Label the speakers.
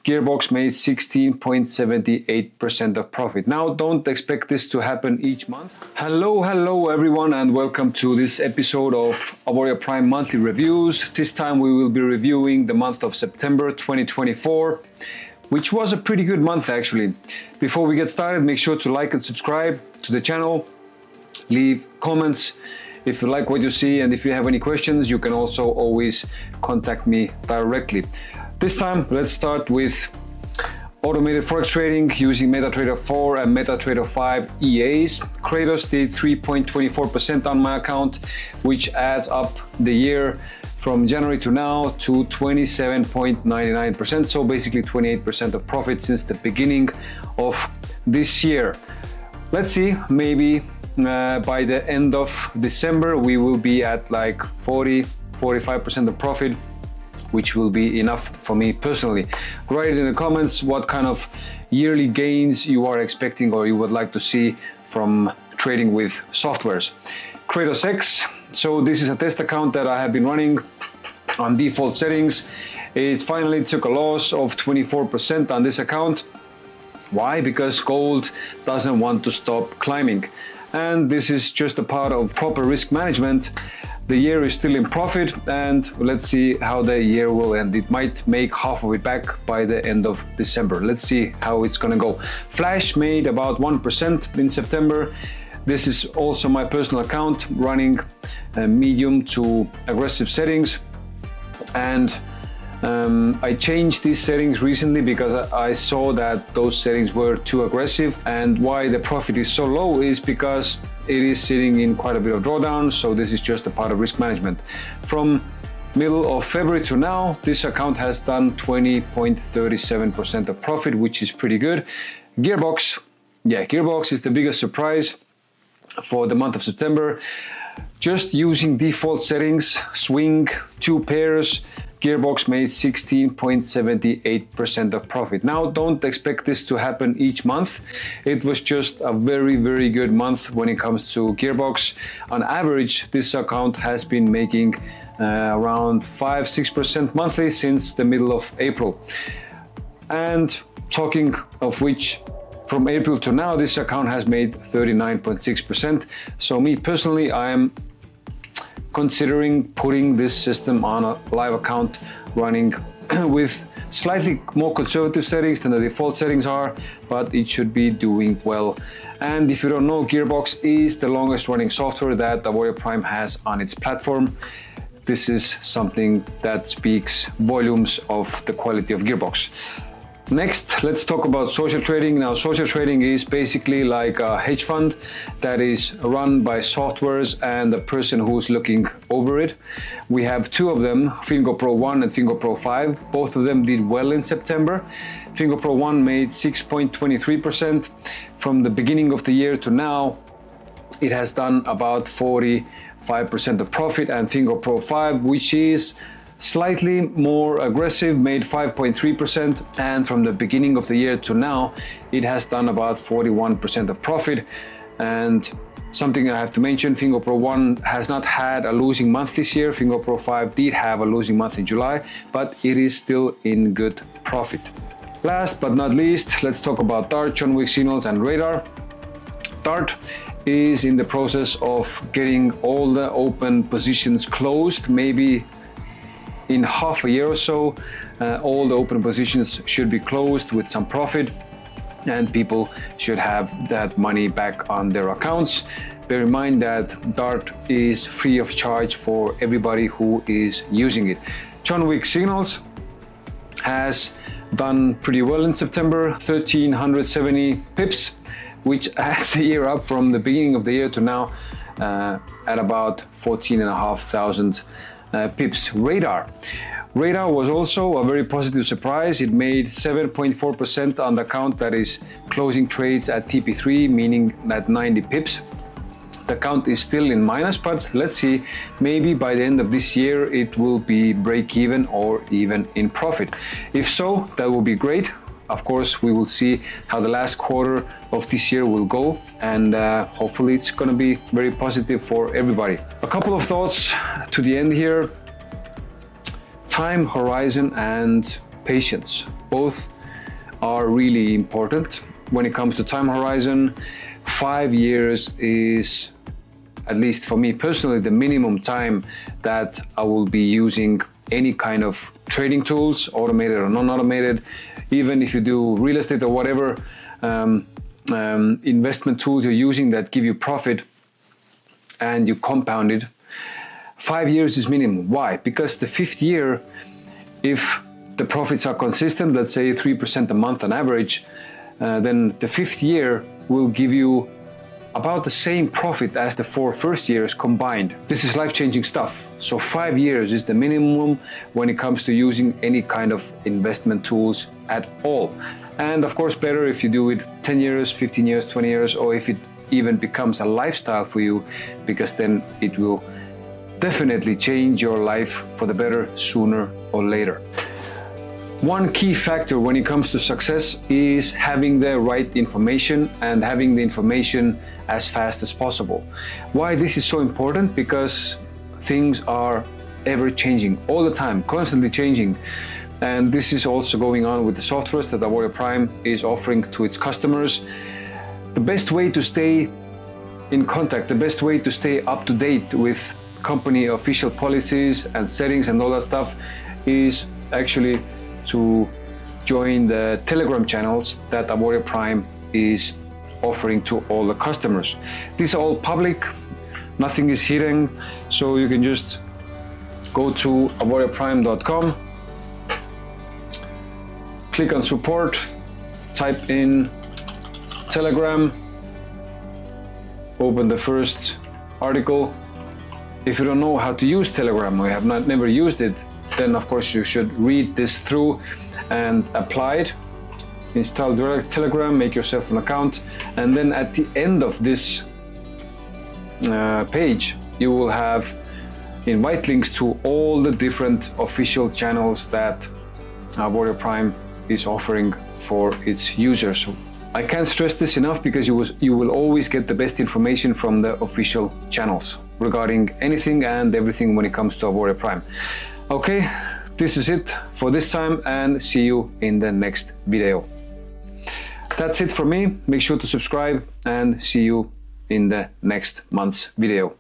Speaker 1: Gearbox made 16.78% of profit. Now, don't expect this to happen each month. Hello everyone, and welcome to this episode of Auvoria Prime monthly reviews. This time we will be reviewing the month of September 2024, which was a pretty good month actually. Before we get started, make sure to like and subscribe to the channel, leave comments if you like what you see, and if you have any questions, you can also always contact me directly. This time, let's start with automated forex trading using MetaTrader 4 and MetaTrader 5 EAs. Kratos did 3.24% on my account, which adds up the year from January to now to 27.99%. So basically 28% of profit since the beginning of this year. Let's see, maybe by the end of December, we will be at like 40-45% of profit, which will be enough for me personally. Write in the comments what kind of yearly gains you are expecting or you would like to see from trading with softwares. Kratos X, so this is a test account that I have been running on default settings. It finally took a loss of 24% on this account. Why? Because gold doesn't want to stop climbing. And this is just a part of proper risk management. The year is still in profit, and let's see how the year will end. It might make half of it back by the end of December. Let's see how it's gonna go. Flash made about 1% in September. This is also my personal account running medium to aggressive settings, and I changed these settings recently because I saw that those settings were too aggressive. And why the profit is so low is because it is sitting in quite a bit of drawdown, so this is just a part of risk management. From middle of February to now, this account has done 20.37% of profit, which is pretty good. Gearbox, Gearbox is the biggest surprise for the month of September. Just using default settings, swing, 2 pairs, Gearbox made 16.78% of profit. Now, don't expect this to happen each month. It was just a very, very good month when it comes to Gearbox. On average, this account has been making around 5-6% monthly since the middle of April. And talking of which, from April to now, this account has made 39.6%. So me personally, I am considering putting this system on a live account running with slightly more conservative settings than the default settings are, but it should be doing well. And if you don't know, Gearbox is the longest running software that Auvoria Prime has on its platform. This is something that speaks volumes of the quality of Gearbox. Next, let's talk about social trading. Now, social trading is basically like a hedge fund that is run by softwares and the person who's looking over it. We have 2 of them, Fingo Pro 1 and Fingo Pro 5. Both of them did well in September. Fingo Pro 1 made 6.23%. From the beginning of the year to now, it has done about 45% of profit, and Fingo Pro 5, which is slightly more aggressive, made 5.3%, and from the beginning of the year to now, it has done about 41% of profit. And something I have to mention, Fingo Pro 1 has not had a losing month this year. Fingo Pro 5 did have a losing month in July, but it is still in good profit. Last but not least, let's talk about Dart, John Wick signals, and radar. Dart is in the process of getting all the open positions closed. Maybe in half a year or so, all the open positions should be closed with some profit, and people should have that money back on their accounts. Bear in mind that Dart is free of charge for everybody who is using it. John Wick signals has done pretty well in September, 1,370 pips, which adds the year up from the beginning of the year to now at about 14,500 pips. Radar was also a very positive surprise. It made 7.4% on the account that is closing trades at TP3, meaning at 90 pips. The account is still in minus, but let's see, maybe by the end of this year it will be break even or even in profit. If so, that will be great. Of course, we will see how the last quarter of this year will go, and hopefully it's going to be very positive for everybody. A couple of thoughts to the end here. Time horizon and patience. Both are really important. When it comes to time horizon, 5 years is, at least for me personally, the minimum time that I will be using any kind of trading tools, automated or non-automated. Even if you do real estate or whatever investment tools you're using that give you profit and you compound it, 5 years is minimum. Why? Because the 5th year, if the profits are consistent, let's say 3% a month on average, then the 5th year will give you about the same profit as the 4 first years combined. This is life-changing stuff. So 5 years is the minimum when it comes to using any kind of investment tools at all. And of course, better if you do it 10 years, 15 years, 20 years, or if it even becomes a lifestyle for you, because then it will definitely change your life for the better sooner or later. One key factor when it comes to success is having the right information and having the information as fast as possible. Why this is so important? Because things are ever changing all the time, constantly changing. And this is also going on with the softwares that Auvoria Prime is offering to its customers. The best way to stay in contact, the best way to stay up to date with company official policies and settings and all that stuff is actually to join the Telegram channels that Auvoria Prime is offering to all the customers. These are all public, nothing is hidden, so you can just go to auvoriaprime.com, click on support, type in Telegram, open the first article. If you don't know how to use Telegram or you have never used it, then of course you should read this through and apply it. Install direct Telegram, make yourself an account, and then at the end of this page you will have invite links to all the different official channels that Auvoria Prime is offering for its users. I can't stress this enough, because you will always get the best information from the official channels regarding anything and everything when it comes to Auvoria Prime. Okay, this is it for this time, and see you in the next video. That's it for me. Make sure to subscribe and see you in the next month's video.